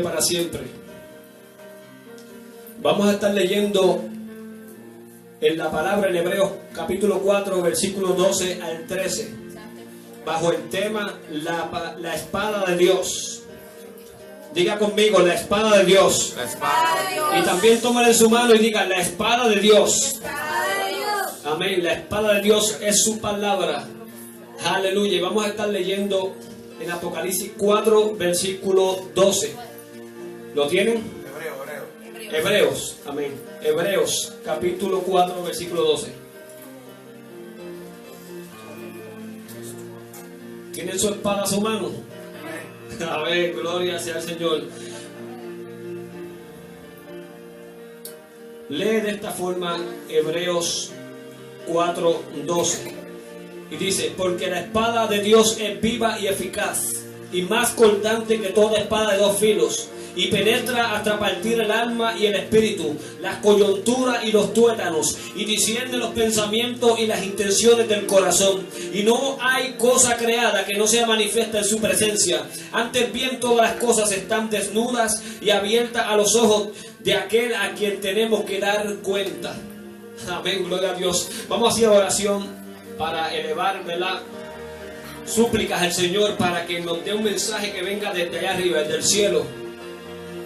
Para siempre. Vamos a estar leyendo en la palabra en Hebreos capítulo 4 versículos 12 al 13 bajo el tema la espada de Dios. Diga conmigo, la espada de Dios. La espada de Dios. Y también tómale en su mano y diga, la espada de Dios. La espada de Dios. Amén, la espada de Dios es su palabra. Aleluya. Y vamos a estar leyendo en Apocalipsis 4 versículo 12. ¿Lo tienen? Hebreos, amén. Hebreos, capítulo 4, versículo 12. ¿Tienen su espada a su mano? Amén, gloria sea al Señor. Lee de esta forma Hebreos 4, 12. Y dice, porque la espada de Dios es viva y eficaz, y más cortante que toda espada de dos filos, y penetra hasta partir el alma y el espíritu, las coyunturas y los tuétanos, y discierne los pensamientos y las intenciones del corazón. Y no hay cosa creada que no sea manifiesta en su presencia. Antes bien todas las cosas están desnudas y abiertas a los ojos de aquel a quien tenemos que dar cuenta. Amén, gloria a Dios. Vamos a hacer oración para elevar, ¿verdad?, súplicas al Señor para que nos dé un mensaje que venga desde allá arriba, desde el cielo.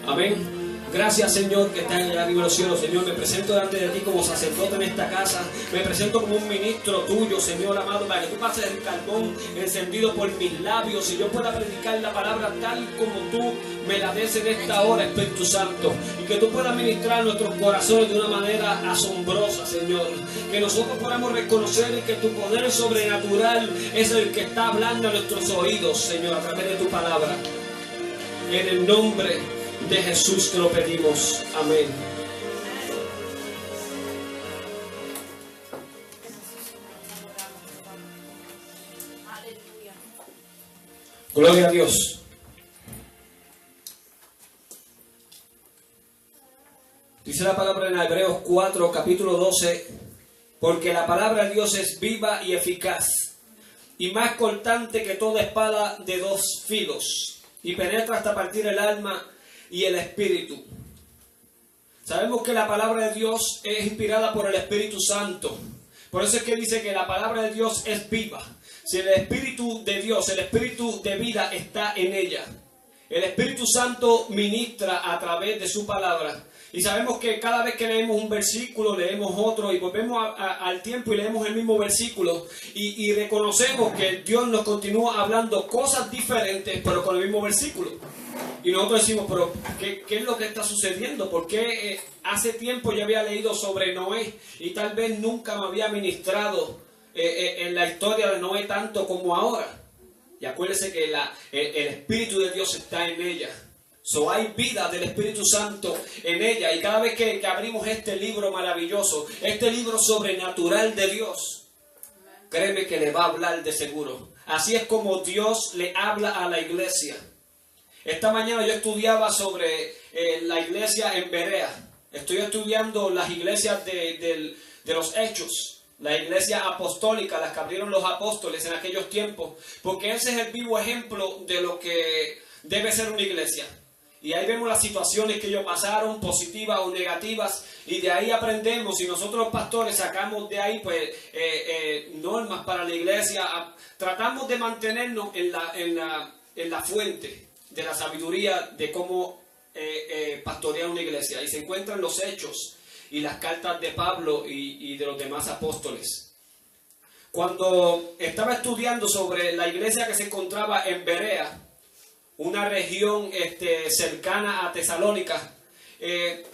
Amén. Gracias, Señor, que estás allá arriba en los cielos. Señor, me presento delante de ti como sacerdote en esta casa. Me presento como un ministro tuyo, Señor amado, para que tú pases el carbón encendido por mis labios y yo pueda predicar la palabra tal como tú me la des en esta hora, Espíritu Santo. Y que tú puedas ministrar nuestros corazones de una manera asombrosa, Señor. Que nosotros podamos reconocer que tu poder sobrenatural es el que está hablando a nuestros oídos, Señor, a través de tu palabra. En el nombre de Jesús te lo pedimos. Amén. Gloria a Dios. Dice la palabra en Hebreos 4, capítulo 12, porque la palabra de Dios es viva y eficaz, y más cortante que toda espada de dos filos, y penetra hasta partir el alma y el espíritu. Sabemos que la palabra de Dios es inspirada por el Espíritu Santo. Por eso es que dice que la palabra de Dios es viva. Si el Espíritu de Dios, el Espíritu de vida está en ella, el Espíritu Santo ministra a través de su palabra. Y sabemos que cada vez que leemos un versículo, leemos otro y volvemos al tiempo y leemos el mismo versículo y reconocemos que Dios nos continúa hablando cosas diferentes, pero con el mismo versículo. Y nosotros decimos, pero ¿qué es lo que está sucediendo? Porque hace tiempo yo había leído sobre Noé y tal vez nunca me había ministrado en la historia de Noé tanto como ahora. Y acuérdense que el Espíritu de Dios está en ella. Hay vida del Espíritu Santo en ella. Y cada vez que abrimos este libro maravilloso, este libro sobrenatural de Dios, créeme que le va a hablar de seguro. Así es como Dios le habla a la iglesia. Esta mañana yo estudiaba sobre la iglesia en Berea. Estoy estudiando las iglesias de los Hechos, la iglesia apostólica, las que abrieron los apóstoles en aquellos tiempos, porque ese es el vivo ejemplo de lo que debe ser una iglesia. Y ahí vemos las situaciones que ellos pasaron, positivas o negativas, y de ahí aprendemos, y nosotros los pastores sacamos de ahí pues normas para la iglesia. Tratamos de mantenernos en la fuente de la sabiduría de cómo pastorear una iglesia. Y se encuentran los hechos y las cartas de Pablo y de los demás apóstoles. Cuando estaba estudiando sobre la iglesia que se encontraba en Berea, una región cercana a Tesalónica,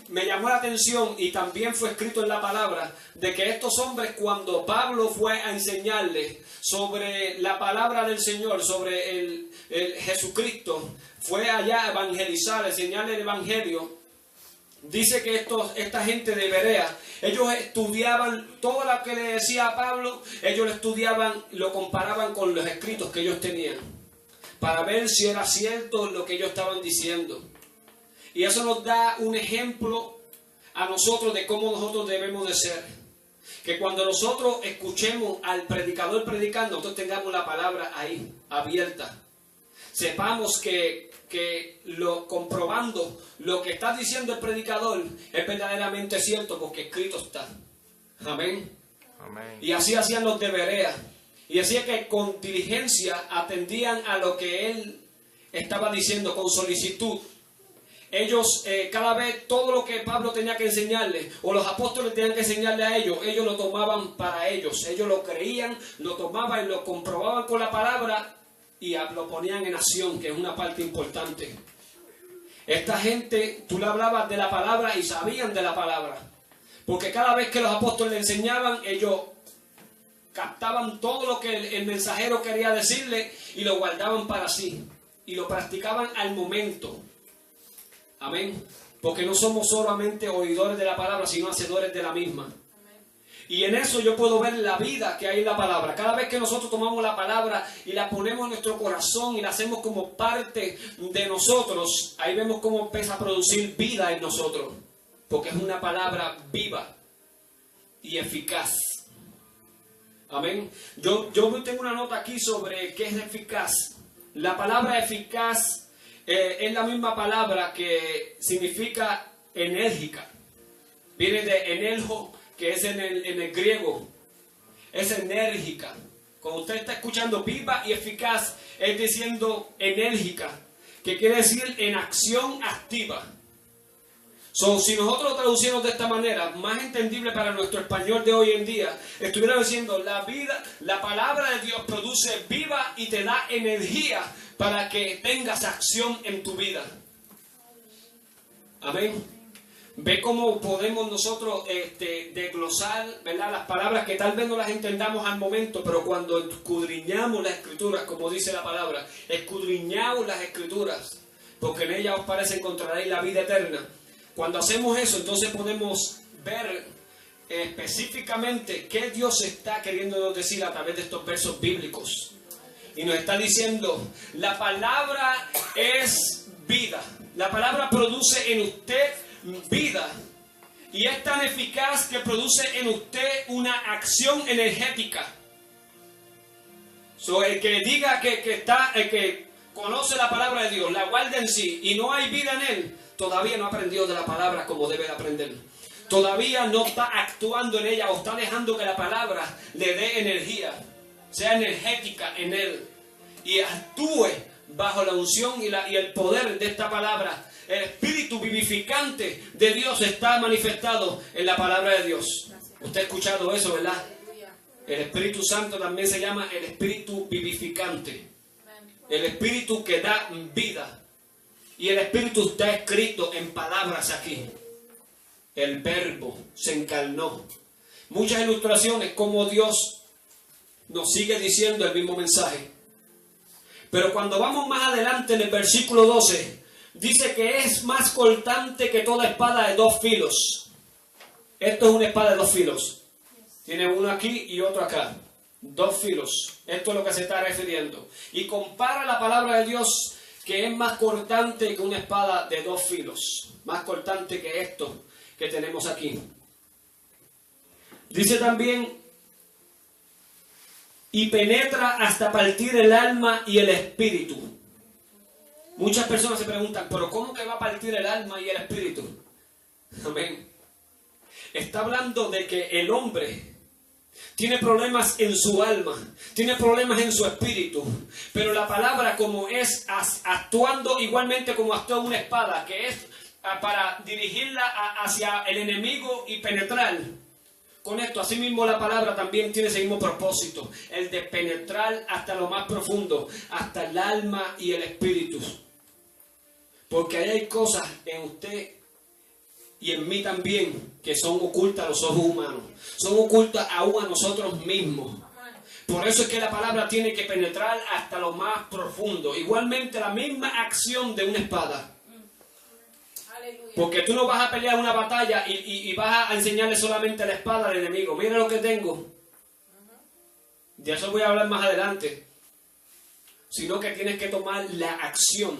me llamó la atención y también fue escrito en la palabra de que estos hombres, cuando Pablo fue a enseñarles sobre la palabra del Señor, sobre el Jesucristo, fue allá a evangelizar, a enseñarle el evangelio. Dice que esta gente de Berea, ellos estudiaban todo lo que le decía a Pablo, ellos lo estudiaban, lo comparaban con los escritos que ellos tenían, para ver si era cierto lo que ellos estaban diciendo. Y eso nos da un ejemplo a nosotros de cómo nosotros debemos de ser. Que cuando nosotros escuchemos al predicador predicando, nosotros tengamos la palabra ahí, abierta. sepamos que comprobando lo que está diciendo el predicador es verdaderamente cierto, porque escrito está. Amén. Amén. Y así hacían los de Berea. Y decía que con diligencia atendían a lo que él estaba diciendo, con solicitud. Ellos, cada vez, todo lo que Pablo tenía que enseñarles, o los apóstoles tenían que enseñarle a ellos, ellos lo tomaban para ellos. Ellos lo creían, lo tomaban y lo comprobaban con la palabra y lo ponían en acción, que es una parte importante. Esta gente, tú le hablabas de la palabra y sabían de la palabra. Porque cada vez que los apóstoles le enseñaban, ellos captaban todo lo que el mensajero quería decirle y lo guardaban para sí. Y lo practicaban al momento. Amén. Porque no somos solamente oidores de la palabra, sino hacedores de la misma. Amén. Y en eso yo puedo ver la vida que hay en la palabra. Cada vez que nosotros tomamos la palabra y la ponemos en nuestro corazón y la hacemos como parte de nosotros, ahí vemos cómo empieza a producir vida en nosotros. Porque es una palabra viva y eficaz. Amén. Yo tengo una nota aquí sobre qué es eficaz. La palabra eficaz es la misma palabra que significa enérgica. Viene de eneljo, que es en el griego. Es enérgica. Cuando usted está escuchando viva y eficaz, es diciendo enérgica, que quiere decir en acción activa. Si nosotros lo traduciéramos de esta manera, más entendible para nuestro español de hoy en día, estuviéramos diciendo la palabra de Dios produce vida y te da energía para que tengas acción en tu vida. Amén. Ve cómo podemos nosotros desglosar, ¿verdad?, las palabras que tal vez no las entendamos al momento, pero cuando escudriñamos las escrituras, como dice la palabra, escudriñamos las escrituras, porque en ellas os parece encontraréis la vida eterna. Cuando hacemos eso, entonces podemos ver específicamente qué Dios está queriendo decir a través de estos versos bíblicos. Y nos está diciendo, la palabra es vida. La palabra produce en usted vida. Y es tan eficaz que produce en usted una acción energética. El que diga el que conoce la palabra de Dios, la guarda en sí y no hay vida en él, todavía no ha aprendido de la palabra como debe de aprender. Todavía no está actuando en ella o está dejando que la palabra le dé energía, sea energética en él y actúe bajo la unción y el poder de esta palabra. El espíritu vivificante de Dios está manifestado en la palabra de Dios. Usted ha escuchado eso, ¿verdad? El Espíritu Santo también se llama el espíritu vivificante, el espíritu que da vida. Y el Espíritu está escrito en palabras aquí. El Verbo se encarnó. Muchas ilustraciones como Dios nos sigue diciendo el mismo mensaje. Pero cuando vamos más adelante en el versículo 12, dice que es más cortante que toda espada de dos filos. Esto es una espada de dos filos. Tiene uno aquí y otro acá. Dos filos. Esto es lo que se está refiriendo. Y compara la palabra de Dios, que es más cortante que una espada de dos filos. Más cortante que esto que tenemos aquí. Dice también, y penetra hasta partir el alma y el espíritu. Muchas personas se preguntan, ¿pero cómo que va a partir el alma y el espíritu? Amén. Está hablando de que el hombre tiene problemas en su alma, tiene problemas en su espíritu, pero la palabra, como es actuando igualmente como actúa una espada, que es para dirigirla hacia el enemigo y penetrar. Con esto, asimismo, la palabra también tiene ese mismo propósito, el de penetrar hasta lo más profundo, hasta el alma y el espíritu. Porque ahí hay cosas en usted y en mí también que son ocultas a los ojos humanos, son ocultas aún a nosotros mismos. Por eso es que la palabra tiene que penetrar hasta lo más profundo. Igualmente la misma acción de una espada. Porque tú no vas a pelear una batalla y vas a enseñarle solamente la espada al enemigo. Mira lo que tengo. De eso voy a hablar más adelante. Sino que tienes que tomar la acción,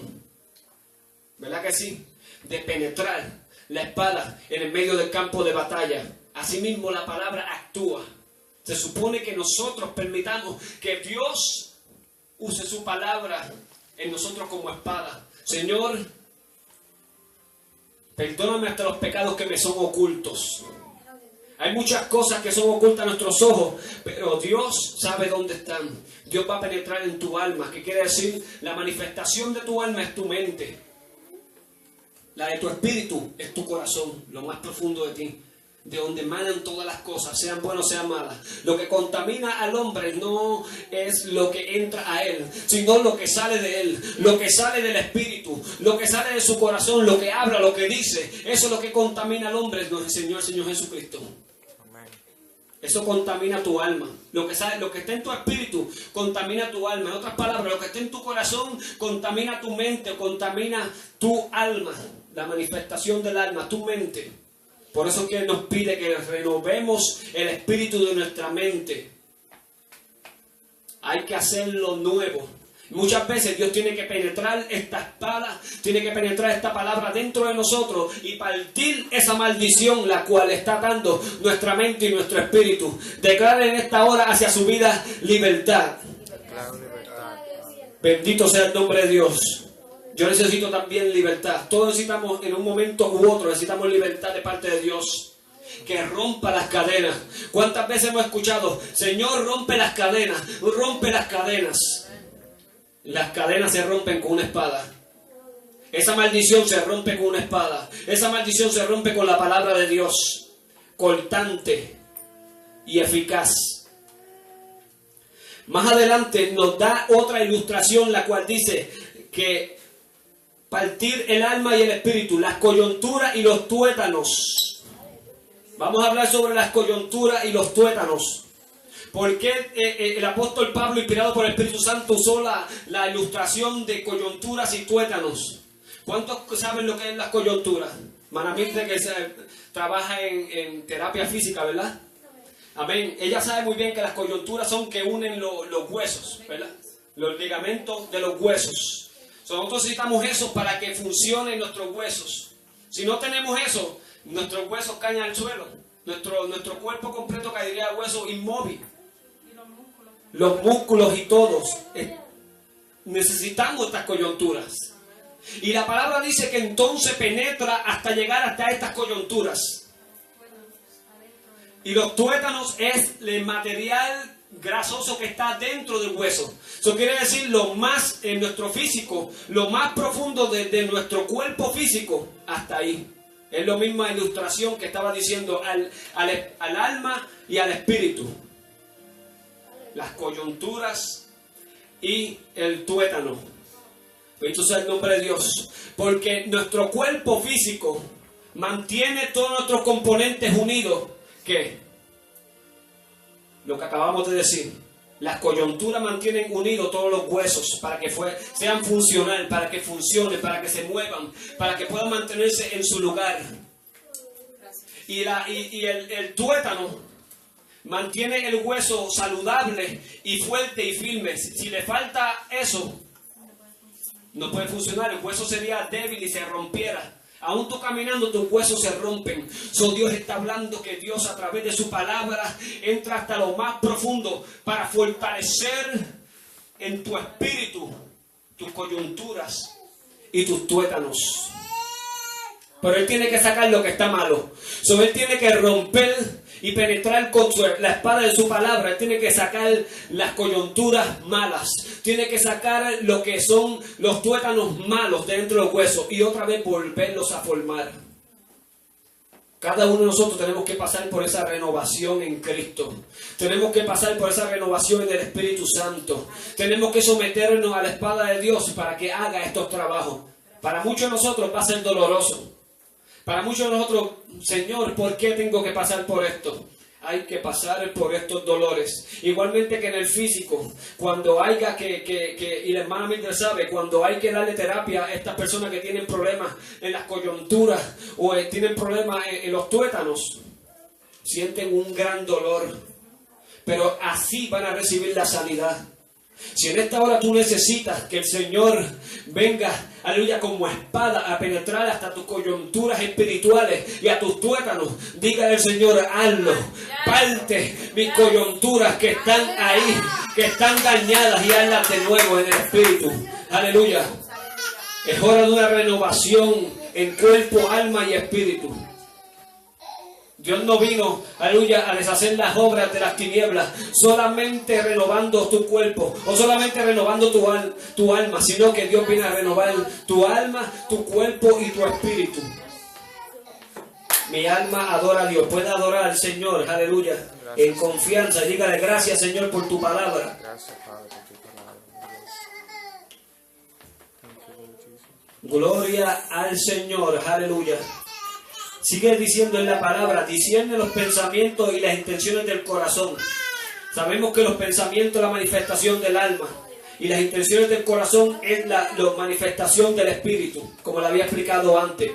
¿verdad que sí?, de penetrar la espada en el medio del campo de batalla. Asimismo la palabra actúa. Se supone que nosotros permitamos que Dios use su palabra en nosotros como espada. Señor, perdóname hasta los pecados que me son ocultos. Hay muchas cosas que son ocultas a nuestros ojos, pero Dios sabe dónde están. Dios va a penetrar en tu alma, que quiere decir, la manifestación de tu alma es tu mente. La de tu espíritu es tu corazón, lo más profundo de ti, de donde emanan todas las cosas, sean buenas o sean malas. Lo que contamina al hombre no es lo que entra a él, sino lo que sale de él, lo que sale del espíritu, lo que sale de su corazón, lo que habla, lo que dice. Eso es lo que contamina al hombre, nos enseñó el Señor Jesucristo. Eso contamina tu alma. Lo que está en tu espíritu contamina tu alma. En otras palabras, lo que está en tu corazón contamina tu mente, contamina tu alma. La manifestación del alma, tu mente. Por eso que Él nos pide que renovemos el espíritu de nuestra mente. Hay que hacerlo nuevo. Muchas veces Dios tiene que penetrar esta espada, tiene que penetrar esta palabra dentro de nosotros y partir esa maldición la cual está dando nuestra mente y nuestro espíritu. Declaren en esta hora hacia su vida libertad. Bendito sea el nombre de Dios. Yo necesito también libertad. Todos necesitamos en un momento u otro, necesitamos libertad de parte de Dios. Que rompa las cadenas. ¿Cuántas veces hemos escuchado? Señor, rompe las cadenas, rompe las cadenas. Las cadenas se rompen con una espada. Esa maldición se rompe con una espada. Esa maldición se rompe con la palabra de Dios. Cortante y eficaz. Más adelante nos da otra ilustración, la cual dice que partir el alma y el espíritu, las coyunturas y los tuétanos. Vamos a hablar sobre las coyunturas y los tuétanos. ¿Por qué el apóstol Pablo, inspirado por el Espíritu Santo, usó la ilustración de coyunturas y tuétanos? ¿Cuántos saben lo que es las coyunturas? Manamite, que trabaja en terapia física, ¿verdad? Amén. Ella sabe muy bien que las coyunturas son que unen los huesos, ¿verdad? Los ligamentos de los huesos. Nosotros necesitamos eso para que funcionen nuestros huesos. Si no tenemos eso, nuestros huesos caen al suelo. Nuestro cuerpo completo caería al hueso inmóvil. Los músculos y todos. Necesitamos estas coyunturas. Y la palabra dice que entonces penetra hasta llegar hasta estas coyunturas. Y los tuétanos es el material grasoso que está dentro del hueso. Eso quiere decir lo más en nuestro físico, lo más profundo de nuestro cuerpo físico, hasta ahí. Es la misma ilustración que estaba diciendo al alma y al espíritu. Las coyunturas y el tuétano. Bendito sea el nombre de Dios. Porque nuestro cuerpo físico mantiene todos nuestros componentes unidos. ¿Qué? Lo que acabamos de decir. Las coyunturas mantienen unidos todos los huesos para que sean funcionales, para que funcionen, para que se muevan, para que puedan mantenerse en su lugar. Y el tuétano mantiene el hueso saludable y fuerte y firme. Si le falta eso, no puede funcionar. El hueso sería débil y se rompiera. Aún tú caminando, tus huesos se rompen. Dios está hablando que Dios a través de su palabra entra hasta lo más profundo para fortalecer en tu espíritu tus coyunturas y tus tuétanos. Pero Él tiene que sacar lo que está malo. Él tiene que romper y penetrar con la espada de su palabra. Él tiene que sacar las coyunturas malas. Tiene que sacar lo que son los tuétanos malos dentro del hueso y otra vez volverlos a formar. Cada uno de nosotros tenemos que pasar por esa renovación en Cristo. Tenemos que pasar por esa renovación en el Espíritu Santo. Tenemos que someternos a la espada de Dios para que haga estos trabajos. Para muchos de nosotros va a ser doloroso. Para muchos de nosotros, Señor, ¿por qué tengo que pasar por esto? Hay que pasar por estos dolores. Igualmente que en el físico, cuando haya y la hermana Mildred sabe, cuando hay que darle terapia a estas personas que tienen problemas en las coyunturas o tienen problemas en los tuétanos, sienten un gran dolor. Pero así van a recibir la sanidad. Si en esta hora tú necesitas que el Señor venga, aleluya, como espada a penetrar hasta tus coyunturas espirituales y a tus tuétanos, dígale al Señor, hazlo, parte mis coyunturas que están ahí, que están dañadas, y hazlas de nuevo en el Espíritu. Aleluya. Es hora de una renovación en cuerpo, alma y espíritu. Dios no vino, aleluya, a deshacer las obras de las tinieblas, solamente renovando tu cuerpo, o solamente renovando tu alma, sino que Dios viene a renovar tu alma, tu cuerpo y tu espíritu. Mi alma adora a Dios. Puede adorar al Señor, aleluya, en confianza. Dígale, gracias, Señor, por tu palabra. Gracias, Padre, por tu palabra. Gloria al Señor, aleluya. Sigue diciendo en la palabra, discierne los pensamientos y las intenciones del corazón. Sabemos que los pensamientos es la manifestación del alma, y las intenciones del corazón es la manifestación del espíritu, como lo había explicado antes.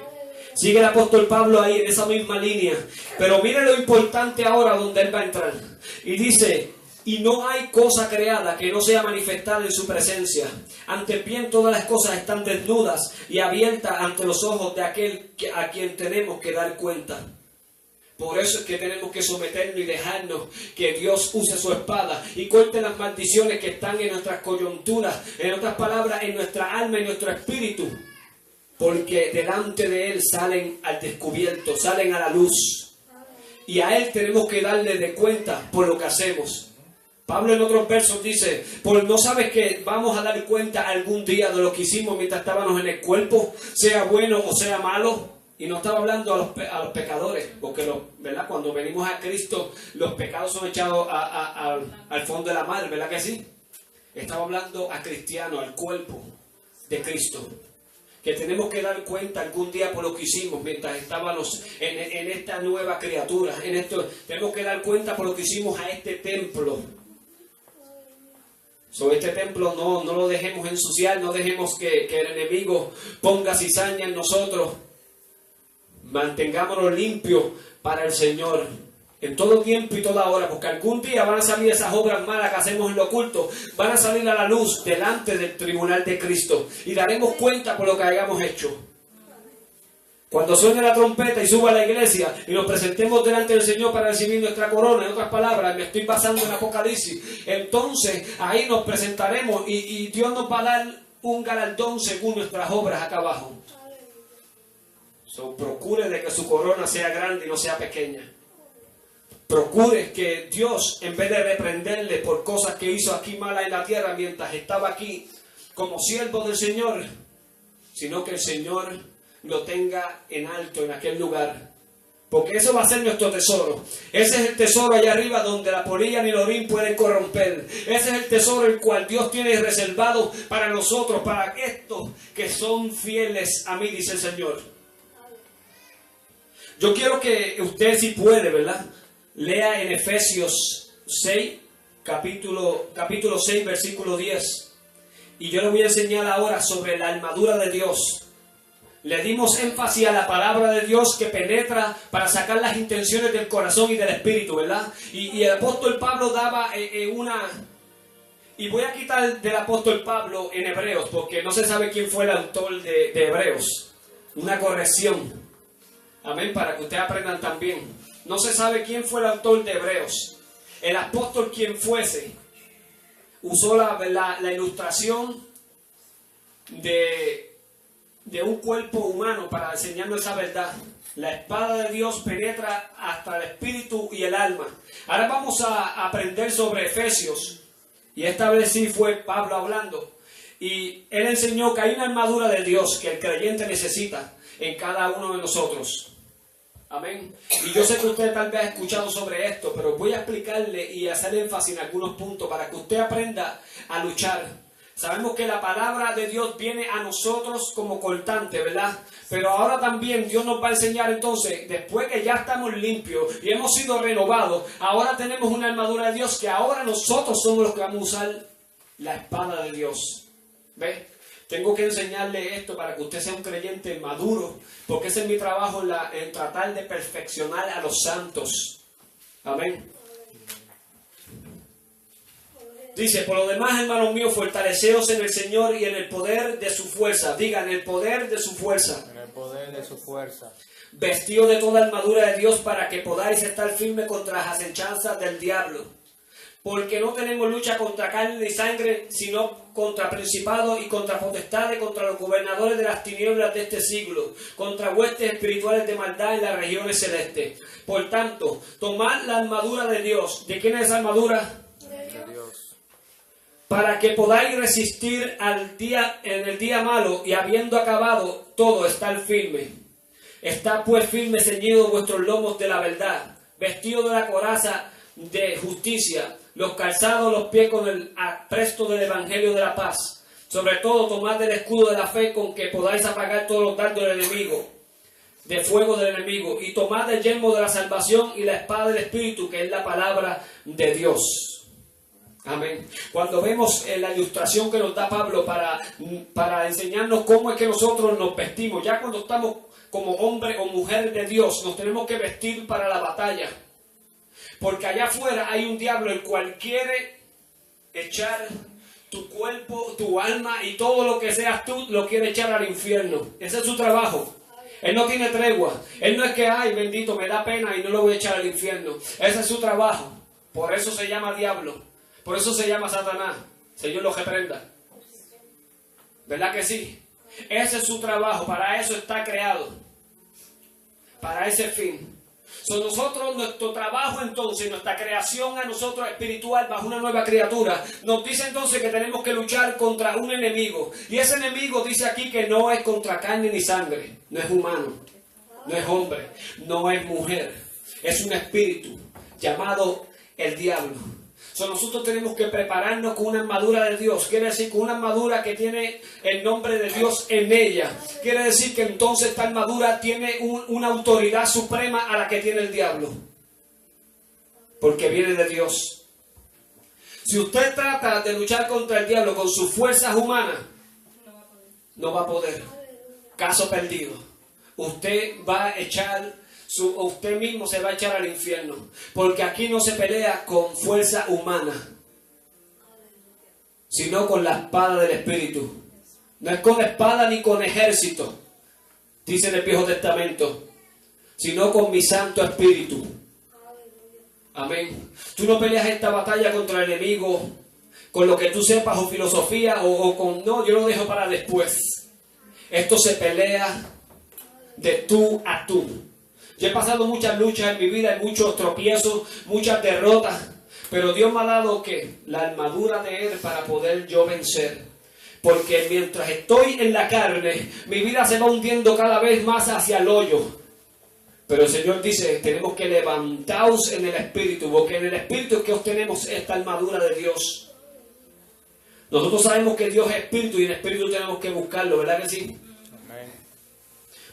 Sigue el apóstol Pablo ahí en esa misma línea, pero mire lo importante ahora donde él va a entrar. Y dice, y no hay cosa creada que no sea manifestada en su presencia. Ante bien todas las cosas están desnudas y abiertas ante los ojos de aquel a quien tenemos que dar cuenta. Por eso es que tenemos que someternos y dejarnos que Dios use su espada y corte las maldiciones que están en nuestras coyunturas, en otras palabras, en nuestra alma y nuestro espíritu. Porque delante de Él salen al descubierto, salen a la luz. Y a Él tenemos que darle de cuenta por lo que hacemos. Pablo en otros versos dice, pues no sabes que vamos a dar cuenta algún día de lo que hicimos mientras estábamos en el cuerpo, sea bueno o sea malo. Y no estaba hablando a los pecadores, porque ¿verdad? Cuando venimos a Cristo, los pecados son echados al fondo de la mar, ¿verdad que sí? Estaba hablando a cristianos, al cuerpo de Cristo. Que tenemos que dar cuenta algún día por lo que hicimos mientras estábamos en esta nueva criatura. Tenemos que dar cuenta por lo que hicimos a este templo. Sobre este templo no lo dejemos ensuciar, no dejemos que el enemigo ponga cizaña en nosotros. Mantengámonos limpios para el Señor en todo tiempo y toda hora, porque algún día van a salir esas obras malas que hacemos en lo oculto, van a salir a la luz delante del tribunal de Cristo y daremos cuenta por lo que hayamos hecho. Cuando suene la trompeta y suba a la iglesia y nos presentemos delante del Señor para recibir nuestra corona, en otras palabras, me estoy basando en Apocalipsis, entonces ahí nos presentaremos y Dios nos va a dar un galardón según nuestras obras acá abajo. Procure de que su corona sea grande y no sea pequeña. Procure que Dios, en vez de reprenderle por cosas que hizo aquí malas en la tierra mientras estaba aquí como siervo del Señor, sino que el Señor lo tenga en alto en aquel lugar. Porque eso va a ser nuestro tesoro. Ese es el tesoro allá arriba donde la polilla ni el orín pueden corromper. Ese es el tesoro el cual Dios tiene reservado para nosotros, para estos que son fieles a mí, dice el Señor. Yo quiero que usted, si puede, ¿verdad?, lea en Efesios 6, capítulo 6, versículo 10. Y yo le voy a enseñar ahora sobre la armadura de Dios. Le dimos énfasis a la palabra de Dios que penetra para sacar las intenciones del corazón y del espíritu, ¿verdad? Y el apóstol Pablo daba una... Y voy a quitar del apóstol Pablo en Hebreos, porque no se sabe quién fue el autor de Hebreos. Una corrección. Amén, para que ustedes aprendan también. No se sabe quién fue el autor de Hebreos. El apóstol, quien fuese, usó la ilustración de un cuerpo humano para enseñarnos esa verdad. La espada de Dios penetra hasta el espíritu y el alma. Ahora vamos a aprender sobre Efesios. Y esta vez sí fue Pablo hablando. Y él enseñó que hay una armadura de Dios que el creyente necesita en cada uno de nosotros. Amén. Y yo sé que usted tal vez ha escuchado sobre esto, pero voy a explicarle y hacer énfasis en algunos puntos para que usted aprenda a luchar. Sabemos que la palabra de Dios viene a nosotros como cortante, ¿verdad? Pero ahora también Dios nos va a enseñar entonces, después que ya estamos limpios y hemos sido renovados, ahora tenemos una armadura de Dios que ahora nosotros somos los que vamos a usar la espada de Dios. ¿Ve? Tengo que enseñarle esto para que usted sea un creyente maduro, porque ese es mi trabajo en tratar de perfeccionar a los santos. Amén. Dice, por lo demás, hermanos míos, fortaleceos en el Señor y en el poder de su fuerza. Digan, el poder de su fuerza. En el poder de su fuerza. Vestido de toda armadura de Dios para que podáis estar firmes contra las acechanzas del diablo. Porque no tenemos lucha contra carne ni sangre, sino contra principados y contra potestades, contra los gobernadores de las tinieblas de este siglo, contra huestes espirituales de maldad en las regiones celestes. Por tanto, tomad la armadura de Dios. ¿De quién es esa armadura? De Dios. Para que podáis resistir en el día malo y habiendo acabado todo, estar firme. Está pues firme ceñido vuestros lomos de la verdad, vestido de la coraza de justicia, los calzados los pies con el apresto del evangelio de la paz. Sobre todo tomad el escudo de la fe con que podáis apagar todos los dardos del enemigo, de fuego del enemigo, y tomad el yelmo de la salvación y la espada del Espíritu, que es la palabra de Dios. Amén. Cuando vemos la ilustración que nos da Pablo para enseñarnos cómo es que nosotros nos vestimos, ya cuando estamos como hombre o mujer de Dios, nos tenemos que vestir para la batalla. Porque allá afuera hay un diablo el cual quiere echar tu cuerpo, tu alma y todo lo que seas tú, lo quiere echar al infierno. Ese es su trabajo. Él no tiene tregua. Él no es que, ay, bendito, me da pena y no lo voy a echar al infierno. Ese es su trabajo. Por eso se llama diablo. Por eso se llama Satanás. Señor lo reprenda. ¿Verdad que sí? Ese es su trabajo. Para eso está creado. Para ese fin. Nosotros, nuestro trabajo entonces, nuestra creación a nosotros espiritual bajo una nueva criatura, nos dice entonces que tenemos que luchar contra un enemigo. Y ese enemigo dice aquí que no es contra carne ni sangre. No es humano. No es hombre. No es mujer. Es un espíritu llamado el diablo. Nosotros tenemos que prepararnos con una armadura de Dios. Quiere decir con una armadura que tiene el nombre de Dios en ella. Quiere decir que entonces esta armadura tiene una autoridad suprema a la que tiene el diablo. Porque viene de Dios. Si usted trata de luchar contra el diablo con sus fuerzas humanas, no va a poder. Caso perdido. Usted va a echar... usted mismo se va a echar al infierno, porque aquí no se pelea con fuerza humana, sino con la espada del Espíritu. No es con espada ni con ejército, dice en el Viejo Testamento, sino con mi Santo Espíritu. Amén. Tú no peleas esta batalla contra el enemigo con lo que tú sepas o filosofía o con... No, yo lo dejo para después. Esto se pelea de tú a tú. Yo he pasado muchas luchas en mi vida, muchos tropiezos, muchas derrotas, pero Dios me ha dado ¿qué? La armadura de Él para poder yo vencer. Porque mientras estoy en la carne, mi vida se va hundiendo cada vez más hacia el hoyo. Pero el Señor dice, tenemos que levantaros en el Espíritu, porque en el Espíritu es que obtenemos esta armadura de Dios. Nosotros sabemos que Dios es Espíritu y en Espíritu tenemos que buscarlo, ¿verdad que sí?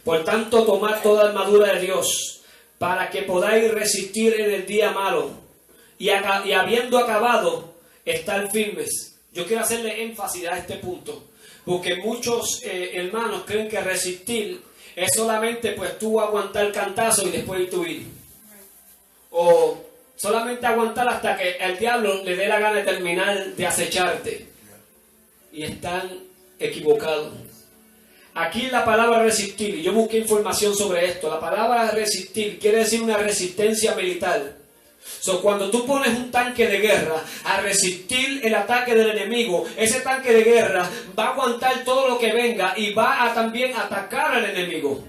Por tanto, tomad toda armadura de Dios, para que podáis resistir en el día malo, y habiendo acabado, estar firmes. Yo quiero hacerle énfasis a este punto, porque muchos hermanos creen que resistir es solamente pues tú aguantar el cantazo y después tú ir. O solamente aguantar hasta que el diablo le dé la gana de terminar de acecharte. Y están equivocados. Aquí la palabra resistir, y yo busqué información sobre esto, la palabra resistir quiere decir una resistencia militar. Cuando tú pones un tanque de guerra a resistir el ataque del enemigo, ese tanque de guerra va a aguantar todo lo que venga y va a también atacar al enemigo.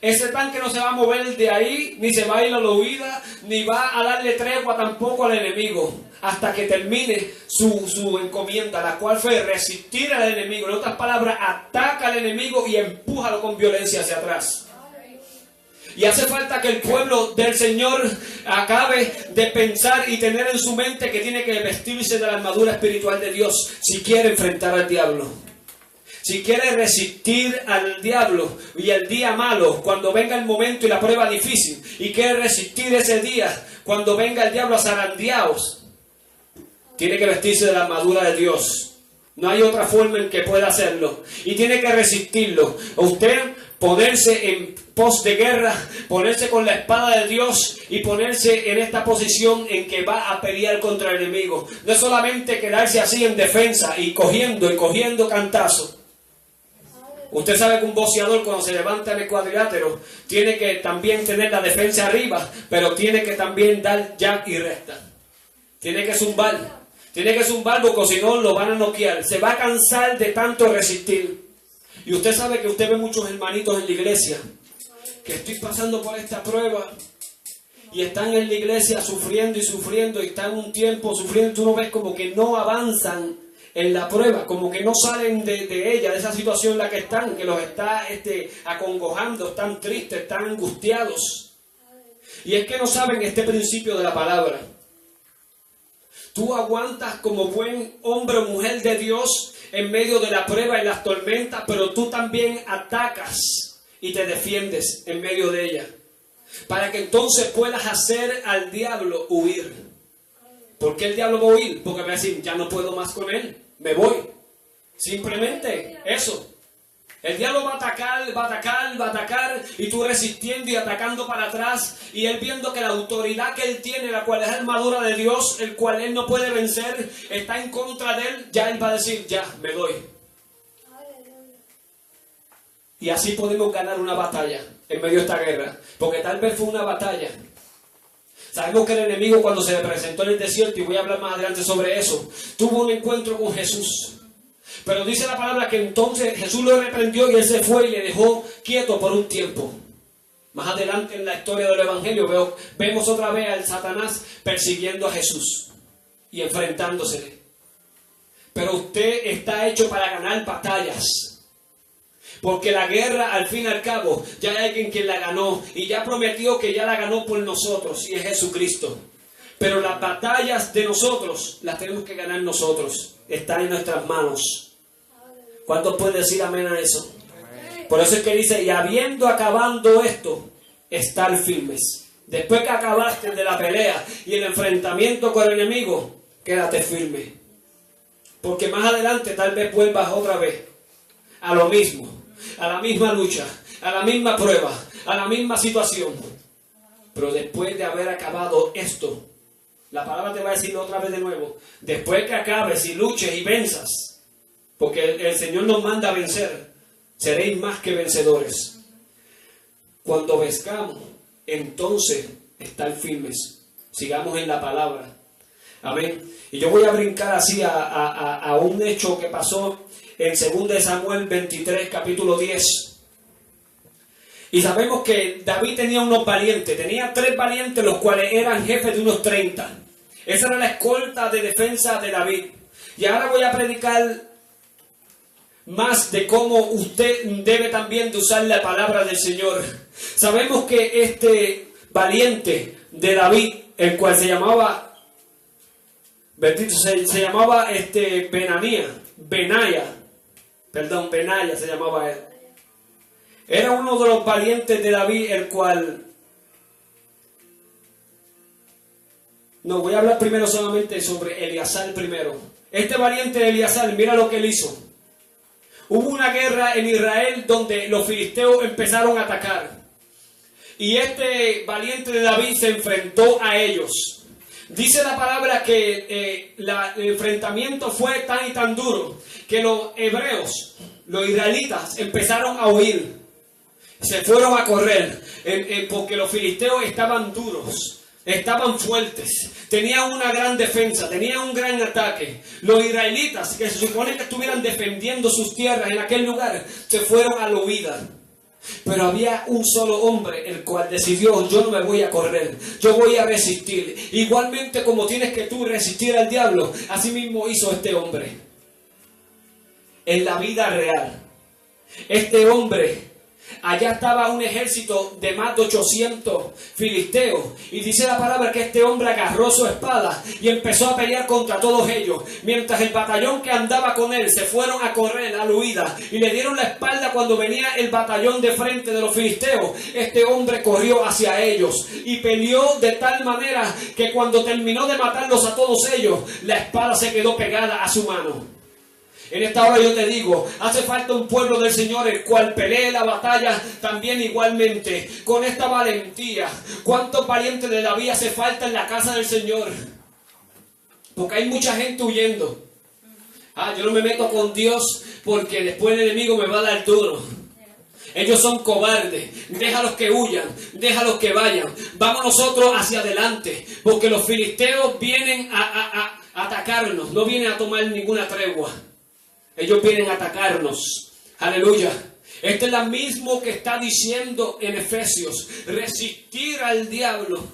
Ese tanque no se va a mover de ahí, ni se va a ir a la huida, ni va a darle tregua tampoco al enemigo, hasta que termine su encomienda, la cual fue resistir al enemigo. En otras palabras, ataca al enemigo y empújalo con violencia hacia atrás. Y hace falta que el pueblo del Señor acabe de pensar y tener en su mente que tiene que vestirse de la armadura espiritual de Dios si quiere enfrentar al diablo. Si quiere resistir al diablo y el día malo, cuando venga el momento y la prueba difícil, y quiere resistir ese día, cuando venga el diablo a zarandeaos, tiene que vestirse de la armadura de Dios. No hay otra forma en que pueda hacerlo. Y tiene que resistirlo. Usted ponerse post de guerra, ponerse con la espada de Dios y ponerse en esta posición en que va a pelear contra el enemigo. No es solamente quedarse así en defensa y cogiendo cantazos. Usted sabe que un boxeador cuando se levanta en el cuadrilátero tiene que también tener la defensa arriba, pero tiene que también dar jab y recta. Tiene que zumbar. Tiene que zumbar porque si no lo van a noquear. Se va a cansar de tanto resistir. Y usted sabe que usted ve muchos hermanitos en la iglesia que estoy pasando por esta prueba y están en la iglesia sufriendo y están un tiempo sufriendo y tú no ves como que no avanzan en la prueba, como que no salen de ella, de esa situación en la que están, que los está acongojando, están tristes, están angustiados. Y es que no saben este principio de la palabra. Tú aguantas como buen hombre o mujer de Dios en medio de la prueba y las tormentas, pero tú también atacas y te defiendes en medio de ella, para que entonces puedas hacer al diablo huir. ¿Por qué el diablo va a huir? Porque va a decir, ya no puedo más con él, me voy. Simplemente eso. El diablo va a atacar, y tú resistiendo y atacando para atrás, y él viendo que la autoridad que él tiene, la cual es la armadura de Dios, el cual él no puede vencer, está en contra de él, ya él va a decir, ya, me doy. Y así podemos ganar una batalla en medio de esta guerra, porque tal vez fue una batalla. Sabemos que el enemigo cuando se le presentó en el desierto, y voy a hablar más adelante sobre eso, tuvo un encuentro con Jesús. Pero dice la palabra que entonces Jesús lo reprendió y él se fue y le dejó quieto por un tiempo. Más adelante en la historia del Evangelio vemos otra vez al Satanás persiguiendo a Jesús y enfrentándosele. Pero usted está hecho para ganar batallas. Porque la guerra, al fin y al cabo, ya hay alguien quien la ganó. Y ya prometió que ya la ganó por nosotros. Y es Jesucristo. Pero las batallas de nosotros, las tenemos que ganar nosotros. Están en nuestras manos. ¿Cuántos pueden decir amén a eso? Amén. Por eso es que dice, y habiendo acabado esto, estar firmes. Después que acabaste de la pelea y el enfrentamiento con el enemigo, quédate firme. Porque más adelante tal vez vuelvas otra vez a lo mismo, a la misma lucha, a la misma prueba, a la misma situación. Pero después de haber acabado esto, la palabra te va a decir otra vez de nuevo, después que acabes y luches y venzas, porque el Señor nos manda a vencer, seréis más que vencedores. Cuando venzcamos, entonces estar firmes, sigamos en la palabra. Amén. Y yo voy a brincar así a un hecho que pasó en 2 Samuel 23, capítulo 10. Y sabemos que David tenía unos valientes, tenía 3 valientes, los cuales eran jefes de unos 30. Esa era la escolta de defensa de David. Y ahora voy a predicar más de cómo usted debe también de usar la palabra del Señor. Sabemos que este valiente de David, el cual se llamaba, se llamaba Benaya se llamaba él. Era uno de los valientes de David, el cual... No, voy a hablar primero solamente sobre Eleazar primero. Este valiente de Eleazar, mira lo que él hizo. Hubo una guerra en Israel donde los filisteos empezaron a atacar. Y este valiente de David se enfrentó a ellos. Dice la palabra que el enfrentamiento fue tan y tan duro que los hebreos, los israelitas, empezaron a huir. Se fueron a correr porque los filisteos estaban duros. Estaban fuertes, tenían una gran defensa, tenían un gran ataque. Los israelitas, que se supone que estuvieran defendiendo sus tierras en aquel lugar, se fueron a la huida. Pero había un solo hombre, el cual decidió, yo no me voy a correr, yo voy a resistir. Igualmente como tienes que tú resistir al diablo, así mismo hizo este hombre. En la vida real, este hombre... Allá estaba un ejército de más de 800 filisteos. Y dice la palabra que este hombre agarró su espada y empezó a pelear contra todos ellos. Mientras el batallón que andaba con él se fueron a correr a la huida y le dieron la espalda cuando venía el batallón de frente de los filisteos, este hombre corrió hacia ellos y peleó de tal manera que cuando terminó de matarlos a todos ellos, la espada se quedó pegada a su mano. En esta hora yo te digo, hace falta un pueblo del Señor el cual pelee la batalla también igualmente, con esta valentía. ¿Cuántos valientes de David hace falta en la casa del Señor? Porque hay mucha gente huyendo. Yo no me meto con Dios porque después el enemigo me va a dar duro. Ellos son cobardes, déjalos que huyan, déjalos que vayan. Vamos nosotros hacia adelante, porque los filisteos vienen a atacarnos, no vienen a tomar ninguna tregua. Ellos vienen a atacarnos. Aleluya. Este es lo mismo que está diciendo en Efesios. Resistir al diablo.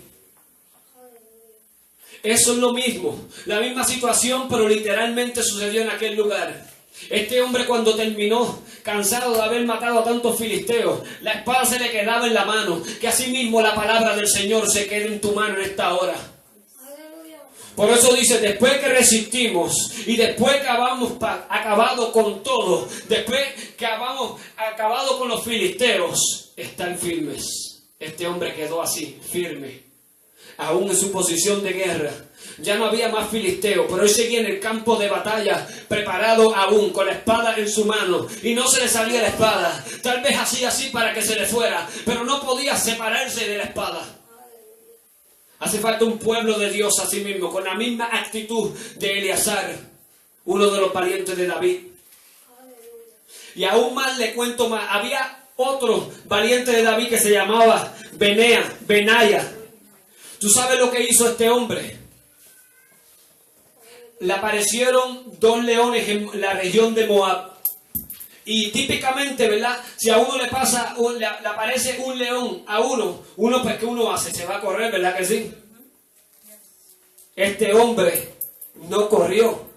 Eso es lo mismo. La misma situación, pero literalmente sucedió en aquel lugar. Este hombre, cuando terminó, cansado de haber matado a tantos filisteos, la espada se le quedaba en la mano. Que así mismo la palabra del Señor se quede en tu mano en esta hora. Por eso dice, después que resistimos y después que habamos acabado con todo, después que habamos acabado con los filisteos, están firmes. Este hombre quedó así, firme, aún en su posición de guerra. Ya no había más filisteos, pero él seguía en el campo de batalla, preparado aún, con la espada en su mano, y no se le salía la espada. Tal vez hacía así para que se le fuera, pero no podía separarse de la espada. Hace falta un pueblo de Dios así mismo, con la misma actitud de Eleazar, uno de los parientes de David. Y aún más le cuento más. Había otro valiente de David que se llamaba Benaya. ¿Tú sabes lo que hizo este hombre? Le aparecieron 2 leones en la región de Moab. Y típicamente, ¿verdad? Si a uno le pasa, le aparece un león a uno pues ¿qué uno hace? Se va a correr, ¿verdad que sí? Este hombre no corrió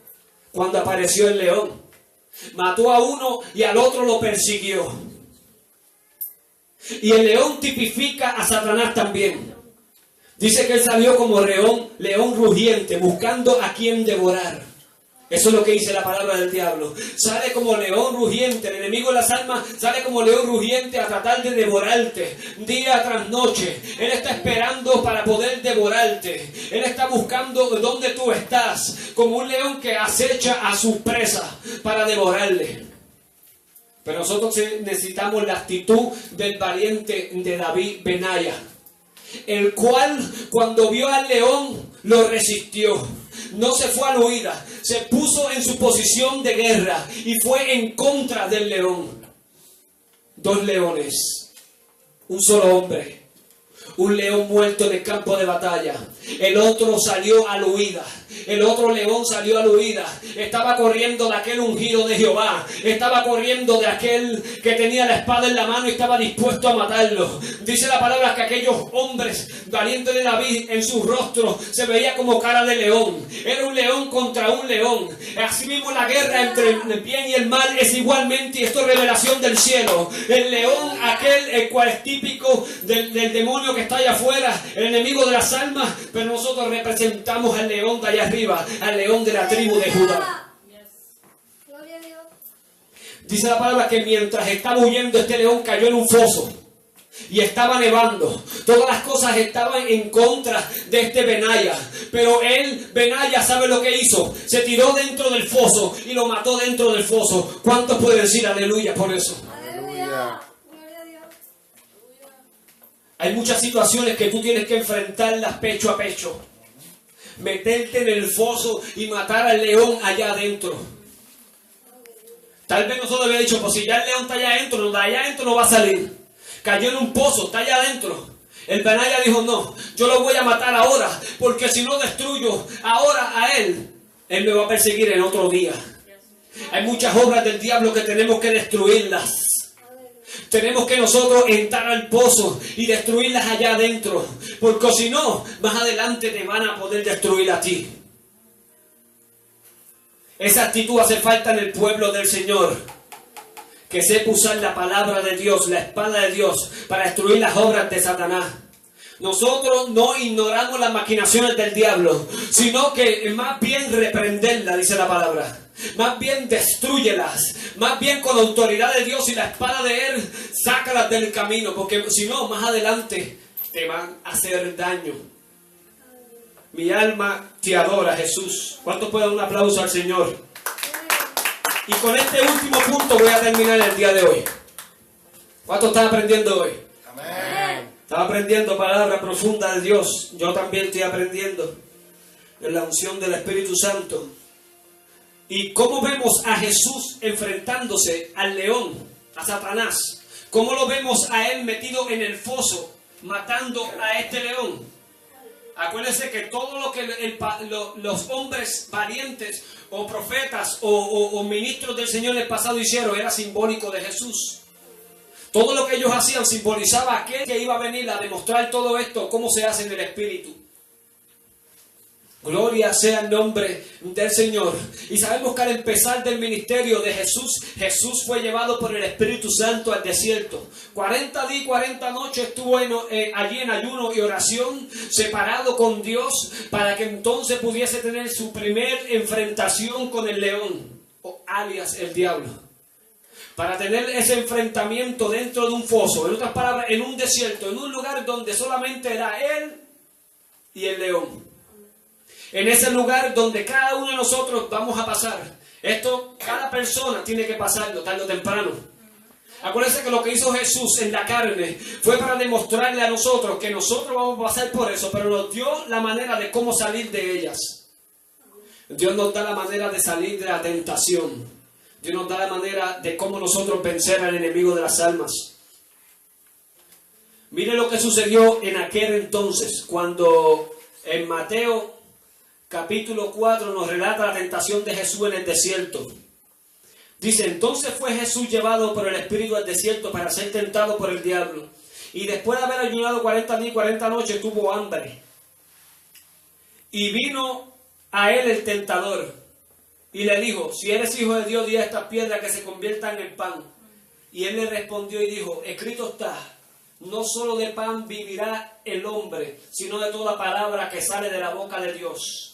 cuando apareció el león. Mató a uno y al otro lo persiguió. Y el león tipifica a Satanás también. Dice que él salió como león rugiente, buscando a quien devorar. Eso es lo que dice la palabra del diablo. Sale como león rugiente, el enemigo de las almas sale como león rugiente a tratar de devorarte día tras noche. Él está esperando para poder devorarte. Él está buscando dónde tú estás, como un león que acecha a su presa para devorarle. Pero nosotros necesitamos la actitud del valiente de David Benaya, el cual cuando vio al león lo resistió. No se fue a la huida, se puso en su posición de guerra y fue en contra del león. 2 leones, un solo hombre, un león muerto en el campo de batalla. El otro salió a la huida. El otro león salió a la huida. Estaba corriendo de aquel ungido de Jehová. Estaba corriendo de aquel que tenía la espada en la mano y estaba dispuesto a matarlo. Dice la palabra que aquellos hombres valientes de David, en su rostro se veía como cara de león. Era un león contra un león. Asimismo la guerra entre el bien y el mal es igualmente, y esto es revelación del cielo. El león, aquel el cual es típico del demonio que está allá afuera, el enemigo de las almas, pero nosotros representamos al león de allá arriba, al león de la tribu de Judá. Dice la palabra que mientras estaba huyendo, este león cayó en un foso y estaba nevando. Todas las cosas estaban en contra de este Benaya, pero Benaya, ¿sabe lo que hizo? Se tiró dentro del foso y lo mató dentro del foso. ¿Cuántos pueden decir aleluya por eso? Aleluya. Hay muchas situaciones que tú tienes que enfrentarlas pecho a pecho. Meterte en el foso y matar al león allá adentro. Tal vez nosotros había dicho, pues si ya el león está allá adentro, de allá adentro no va a salir. Cayó en un pozo, está allá adentro. El Benaya dijo, no, yo lo voy a matar ahora, porque si no destruyo ahora a él me va a perseguir en otro día. Hay muchas obras del diablo que tenemos que destruirlas. Tenemos que nosotros entrar al pozo y destruirlas allá adentro, porque si no, más adelante te van a poder destruir a ti. Esa actitud hace falta en el pueblo del Señor, que sepa usar la palabra de Dios, la espada de Dios, para destruir las obras de Satanás. Nosotros no ignoramos las maquinaciones del diablo, sino que más bien reprenderlas, dice la palabra. Más bien destrúyelas, más bien con la autoridad de Dios y la espada de Él, sácalas del camino, porque si no, más adelante te van a hacer daño. Mi alma te adora, Jesús. ¿Cuántos pueden dar un aplauso al Señor? Y con este último punto voy a terminar el día de hoy. ¿Cuánto están aprendiendo hoy? Amén. Estaba aprendiendo palabra profunda de Dios. Yo también estoy aprendiendo en la unción del Espíritu Santo. Y cómo vemos a Jesús enfrentándose al león, a Satanás. Cómo lo vemos a él metido en el foso, matando a este león. Acuérdense que todo lo que los hombres valientes o profetas o ministros del Señor del pasado hicieron era simbólico de Jesús. Todo lo que ellos hacían simbolizaba a aquel que iba a venir a demostrar todo esto, cómo se hace en el Espíritu. Gloria sea el nombre del Señor. Y sabemos que al empezar del ministerio de Jesús, Jesús fue llevado por el Espíritu Santo al desierto. 40 días y 40 noches estuvo allí en ayuno y oración, separado con Dios, para que entonces pudiese tener su primer enfrentación con el león, o alias el diablo. Para tener ese enfrentamiento dentro de un foso, en otras palabras, en un desierto, en un lugar donde solamente era él y el león. En ese lugar donde cada uno de nosotros vamos a pasar. Esto, cada persona tiene que pasarlo tarde o temprano. Acuérdense que lo que hizo Jesús en la carne fue para demostrarle a nosotros que nosotros vamos a pasar por eso, pero nos dio la manera de cómo salir de ellas. Dios nos da la manera de salir de la tentación. Dios nos da la manera de cómo nosotros vencer al enemigo de las almas. Mire lo que sucedió en aquel entonces, cuando en Mateo capítulo 4 nos relata la tentación de Jesús en el desierto. Dice, entonces fue Jesús llevado por el Espíritu al desierto para ser tentado por el diablo. Y después de haber ayunado 40 días y 40 noches tuvo hambre. Y vino a él el tentador y le dijo, si eres hijo de Dios, di a estas piedras que se conviertan en pan. Y él le respondió y dijo, escrito está, no solo de pan vivirá el hombre, sino de toda palabra que sale de la boca de Dios.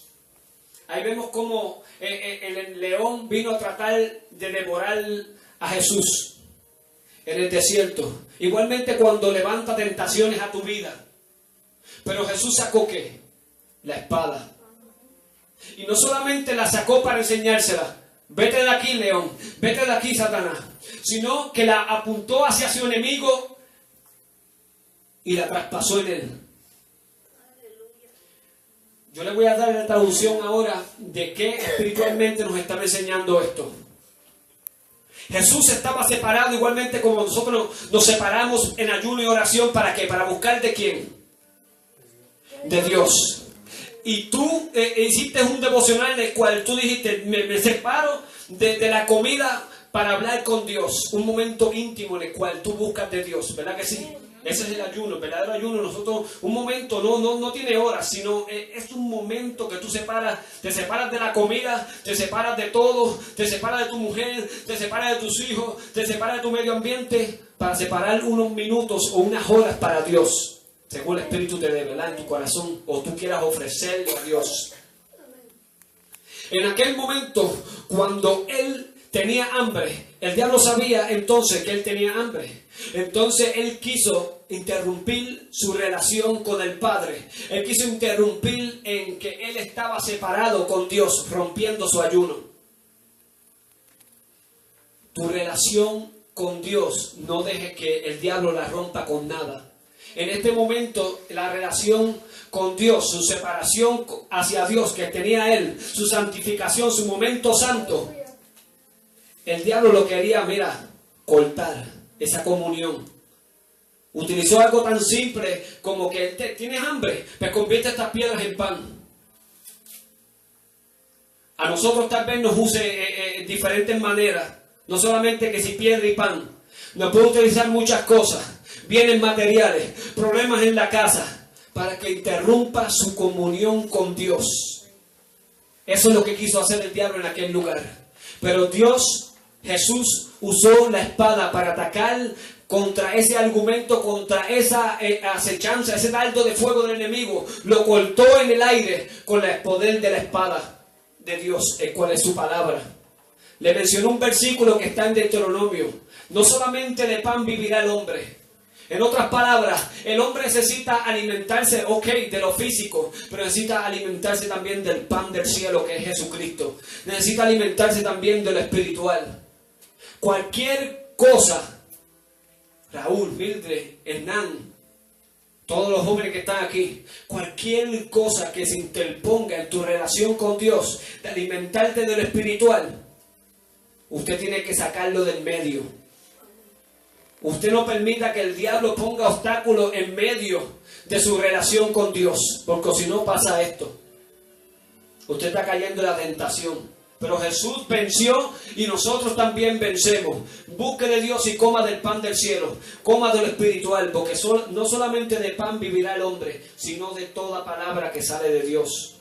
Ahí vemos cómo el león vino a tratar de devorar a Jesús en el desierto. Igualmente cuando levanta tentaciones a tu vida. Pero Jesús sacó ¿qué? La espada. Y no solamente la sacó para enseñársela. Vete de aquí, león. Vete de aquí, Satanás. Sino que la apuntó hacia su enemigo y la traspasó en él. Yo le voy a dar la traducción ahora de qué espiritualmente nos están enseñando esto. Jesús estaba separado igualmente como nosotros nos separamos en ayuno y oración. ¿Para qué? Para buscar de quién. De Dios. Y tú hiciste un devocional en el cual tú dijiste, me separo de la comida para hablar con Dios. Un momento íntimo en el cual tú buscas de Dios. ¿Verdad que sí? Ese es el ayuno, el verdadero ayuno. Nosotros, un momento no tiene horas, sino es un momento que tú te separas de la comida, te separas de todo, te separas de tu mujer, te separas de tus hijos, te separas de tu medio ambiente, para separar unos minutos o unas horas para Dios, según el Espíritu te dé, ¿verdad? En tu corazón, o tú quieras ofrecerle a Dios. En aquel momento, cuando él tenía hambre, el diablo sabía entonces que él tenía hambre. Entonces él quiso interrumpir su relación con el Padre. Él quiso interrumpir en que él estaba separado con Dios, rompiendo su ayuno. Tu relación con Dios, no deje que el diablo la rompa con nada. En este momento, la relación con Dios, su separación hacia Dios que tenía él, su santificación, su momento santo, el diablo lo quería, cortar esa comunión. Utilizó algo tan simple como que tienes hambre, pues convierte estas piedras en pan. A nosotros tal vez nos use diferentes maneras, no solamente que si piedra y pan, nos puede utilizar muchas cosas, bienes materiales, problemas en la casa, para que interrumpa su comunión con Dios. Eso es lo que quiso hacer el diablo en aquel lugar. Pero Dios, Jesús, usó la espada para atacar contra ese argumento, contra esa acechanza, ese dardo de fuego del enemigo. Lo cortó en el aire con el poder de la espada de Dios, el cual es su palabra. Le mencionó un versículo que está en Deuteronomio. No solamente de pan vivirá el hombre. En otras palabras, el hombre necesita alimentarse, de lo físico, pero necesita alimentarse también del pan del cielo, que es Jesucristo. Necesita alimentarse también de lo espiritual. Cualquier cosa, Raúl, Mildred, Hernán, todos los jóvenes que están aquí, cualquier cosa que se interponga en tu relación con Dios, de alimentarte de lo espiritual, usted tiene que sacarlo del medio. Usted no permita que el diablo ponga obstáculos en medio de su relación con Dios, porque si no pasa esto. Usted está cayendo en la tentación. Pero Jesús venció y nosotros también vencemos. Busque de Dios y coma del pan del cielo, coma de lo espiritual, porque no solamente de pan vivirá el hombre, sino de toda palabra que sale de Dios.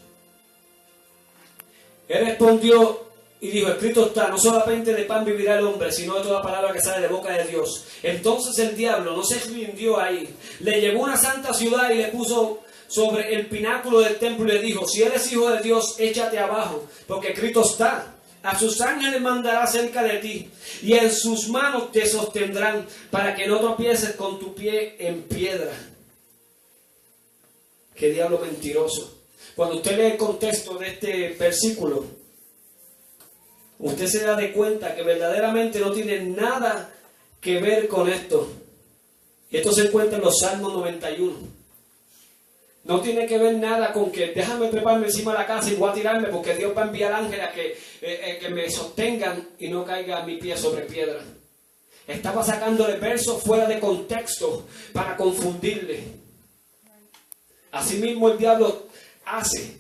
Él respondió y dijo, escrito está, no solamente de pan vivirá el hombre, sino de toda palabra que sale de boca de Dios. Entonces el diablo no se rindió ahí, le llevó a una santa ciudad y le puso sobre el pináculo del templo y le dijo, si eres hijo de Dios, échate abajo, porque escrito está, a sus ángeles mandará cerca de ti, y en sus manos te sostendrán, para que no tropieces con tu pie en piedra. ¡Qué diablo mentiroso! Cuando usted lee el contexto de este versículo, usted se da de cuenta que verdaderamente no tiene nada que ver con esto. Y esto se encuentra en los Salmos 91. No tiene que ver nada con que déjame treparme encima de la casa y voy a tirarme porque Dios va a enviar ángeles a que me sostengan y no caiga mi pie sobre piedra. Estaba sacando el verso fuera de contexto para confundirle. Asimismo el diablo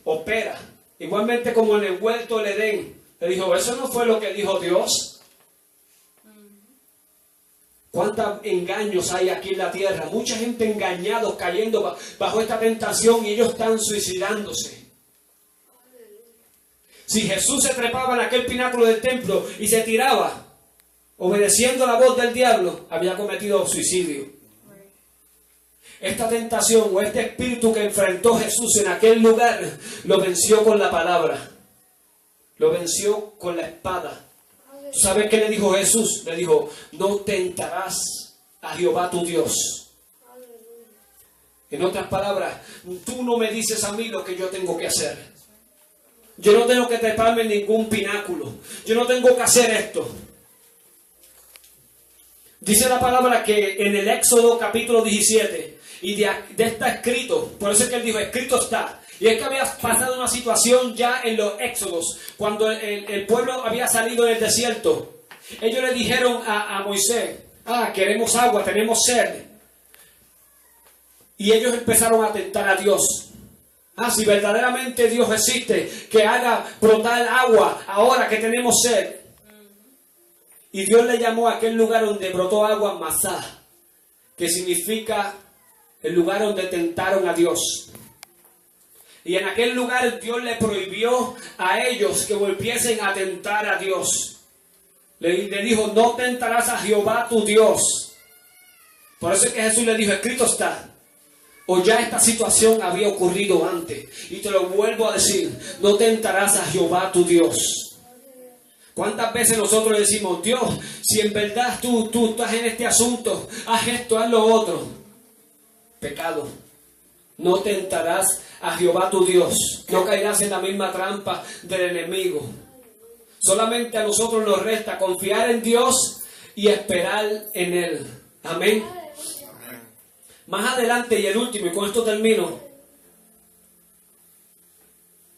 opera. Igualmente como en el huerto del Edén. Le dijo, eso no fue lo que dijo Dios. ¿Cuántos engaños hay aquí en la tierra? Mucha gente engañados cayendo bajo esta tentación y ellos están suicidándose. Si Jesús se trepaba en aquel pináculo del templo y se tiraba, obedeciendo la voz del diablo, había cometido suicidio. Esta tentación o este espíritu que enfrentó Jesús en aquel lugar, lo venció con la palabra. Lo venció con la espada. ¿Tú sabes qué le dijo Jesús? Le dijo, no tentarás a Jehová tu Dios. En otras palabras, tú no me dices a mí lo que yo tengo que hacer. Yo no tengo que treparme en ningún pináculo. Yo no tengo que hacer esto. Dice la palabra que en el Éxodo capítulo 17, y de está escrito, por eso es que él dijo, escrito está. Y es que había pasado una situación ya en los éxodos, cuando el pueblo había salido del desierto. Ellos le dijeron a Moisés, queremos agua, tenemos sed. Y ellos empezaron a tentar a Dios. Si verdaderamente Dios existe, que haga brotar agua ahora que tenemos sed. Y Dios le llamó a aquel lugar donde brotó agua Masá, que significa el lugar donde tentaron a Dios. Y en aquel lugar Dios le prohibió a ellos que volviesen a tentar a Dios. Le dijo, no tentarás a Jehová tu Dios. Por eso es que Jesús le dijo, escrito está. O ya esta situación había ocurrido antes. Y te lo vuelvo a decir, no tentarás a Jehová tu Dios. ¿Cuántas veces nosotros decimos, Dios, si en verdad tú estás en este asunto, haz esto, haz lo otro? Pecado. No tentarás a Jehová tu Dios. No caerás en la misma trampa del enemigo. Solamente a nosotros nos resta confiar en Dios y esperar en Él. Amén. Más adelante, y el último, y con esto termino.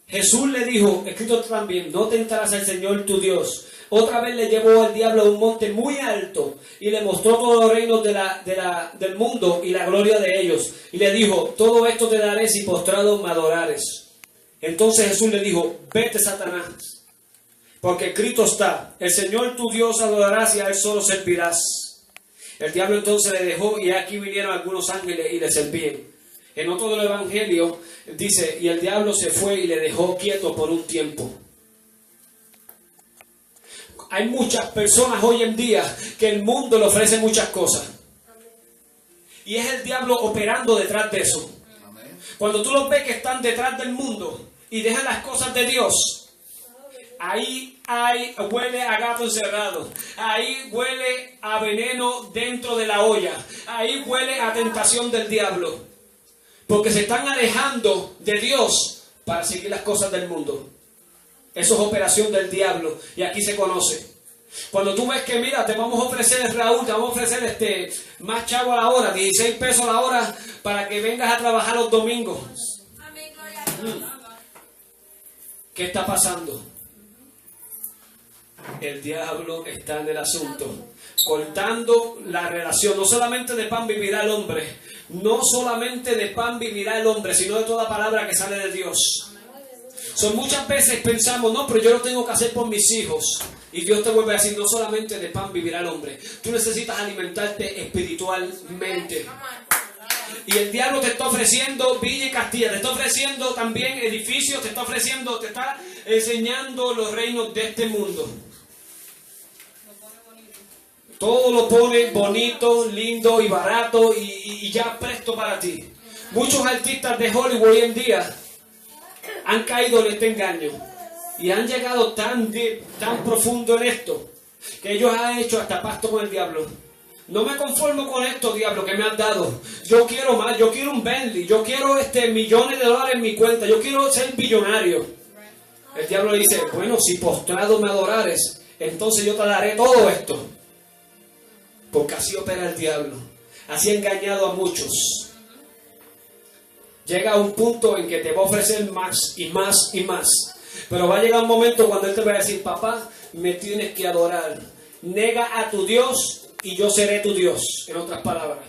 Jesús le dijo, escrito también, no tentarás al Señor tu Dios. Otra vez le llevó al diablo a un monte muy alto y le mostró todos los reinos del mundo y la gloria de ellos. Y le dijo, todo esto te daré si postrado me adorares. Entonces Jesús le dijo, vete Satanás, porque escrito está, el Señor tu Dios adorarás y a Él solo servirás. El diablo entonces le dejó y aquí vinieron algunos ángeles y le servían. En otro del evangelio dice, y el diablo se fue y le dejó quieto por un tiempo. Hay muchas personas hoy en día que el mundo le ofrece muchas cosas. Y es el diablo operando detrás de eso. Cuando tú los ves que están detrás del mundo y dejan las cosas de Dios, ahí huele a gato encerrado, ahí huele a veneno dentro de la olla, ahí huele a tentación del diablo, porque se están alejando de Dios para seguir las cosas del mundo. Eso es operación del diablo y aquí se conoce. Cuando tú ves que, mira, te vamos a ofrecer, Raúl, te vamos a ofrecer más chavo a la hora, 16 pesos a la hora para que vengas a trabajar los domingos. ¿Qué está pasando? El diablo está en el asunto, cortando la relación. No solamente de pan vivirá el hombre, no solamente de pan vivirá el hombre, sino de toda palabra que sale de Dios. Muchas veces pensamos, no, pero yo lo tengo que hacer por mis hijos. Y Dios te vuelve a decir, no solamente de pan vivirá el hombre. Tú necesitas alimentarte espiritualmente. Y el diablo te está ofreciendo Villa y Castilla, te está ofreciendo también edificios, te está enseñando los reinos de este mundo. Todo lo pone bonito, lindo y barato y ya presto para ti. Muchos artistas de Hollywood hoy en día han caído en este engaño y han llegado tan profundo en esto que ellos han hecho hasta pacto con el diablo. No me conformo con esto, diablo, que me has dado. Yo quiero más, yo quiero un Bentley, yo quiero millones de dólares en mi cuenta, yo quiero ser billonario. El diablo le dice, bueno, si postrado me adorares, entonces yo te daré todo esto. Porque así opera el diablo, así ha engañado a muchos. Llega a un punto en que te va a ofrecer más y más y más. Pero va a llegar un momento cuando él te va a decir, papá, me tienes que adorar. Nega a tu Dios y yo seré tu Dios. En otras palabras.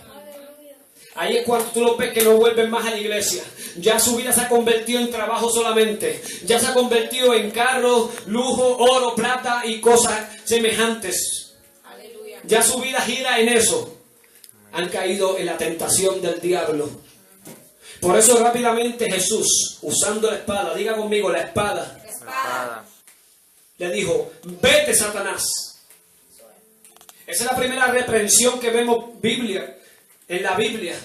Ahí es cuando tú lo ves que no vuelven más a la iglesia. Ya su vida se ha convertido en trabajo solamente. Ya se ha convertido en carros, lujo, oro, plata y cosas semejantes. Ya su vida gira en eso. Han caído en la tentación del diablo. Por eso rápidamente Jesús, usando la espada, diga conmigo, la espada, le dijo, vete, Satanás. Esa es la primera reprensión que vemos en la Biblia.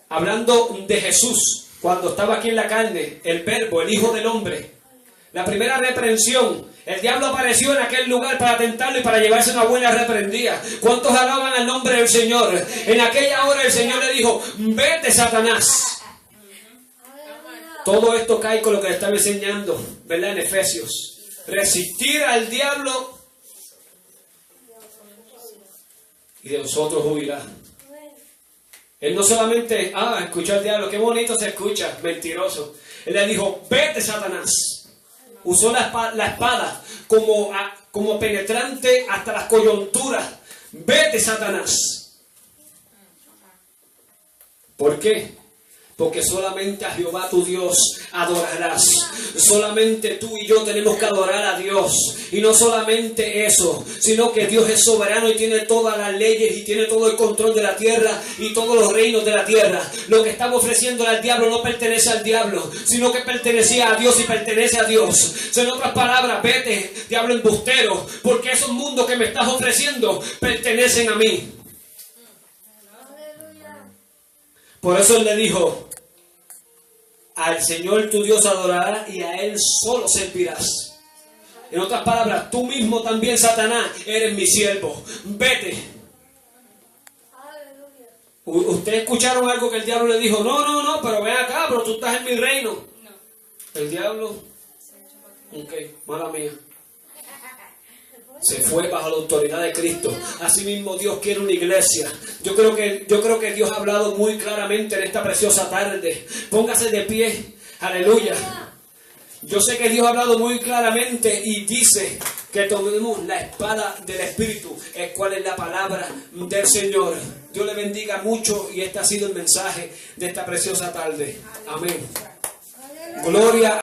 Hablando de Jesús, cuando estaba aquí en la carne, el verbo, el Hijo del Hombre. La primera reprensión. El diablo apareció en aquel lugar para tentarlo y para llevarse una buena reprendida. ¿Cuántos alaban al nombre del Señor? En aquella hora el Señor le dijo, vete, Satanás. Todo esto cae con lo que le estaba enseñando, ¿verdad? En Efesios. Resistir al diablo y de nosotros huirá. Él no solamente, escuchó al diablo, qué bonito se escucha, mentiroso. Él le dijo, vete, Satanás. Usó la espada como penetrante hasta las coyunturas. Vete, Satanás. ¿Por qué? Porque solamente a Jehová tu Dios adorarás. Solamente tú y yo tenemos que adorar a Dios. Y no solamente eso, sino que Dios es soberano y tiene todas las leyes y tiene todo el control de la tierra y todos los reinos de la tierra. Lo que estamos ofreciendo al diablo no pertenece al diablo, sino que pertenecía a Dios y pertenece a Dios. En otras palabras, vete, diablo embustero, porque esos mundos que me estás ofreciendo pertenecen a mí. Por eso él le dijo, al Señor tu Dios adorarás y a Él solo servirás. En otras palabras, tú mismo también, Satanás, eres mi siervo. Vete. ¿Ustedes escucharon algo que el diablo le dijo? No, pero ven acá, pero tú estás en mi reino. El diablo, ok, mala mía. Se fue bajo la autoridad de Cristo. Asimismo Dios quiere una iglesia. Yo creo que Dios ha hablado muy claramente en esta preciosa tarde. Póngase de pie. Aleluya. Yo sé que Dios ha hablado muy claramente y dice que tomemos la espada del Espíritu, el cual es la palabra del Señor. Dios le bendiga mucho y este ha sido el mensaje de esta preciosa tarde. Amén. Gloria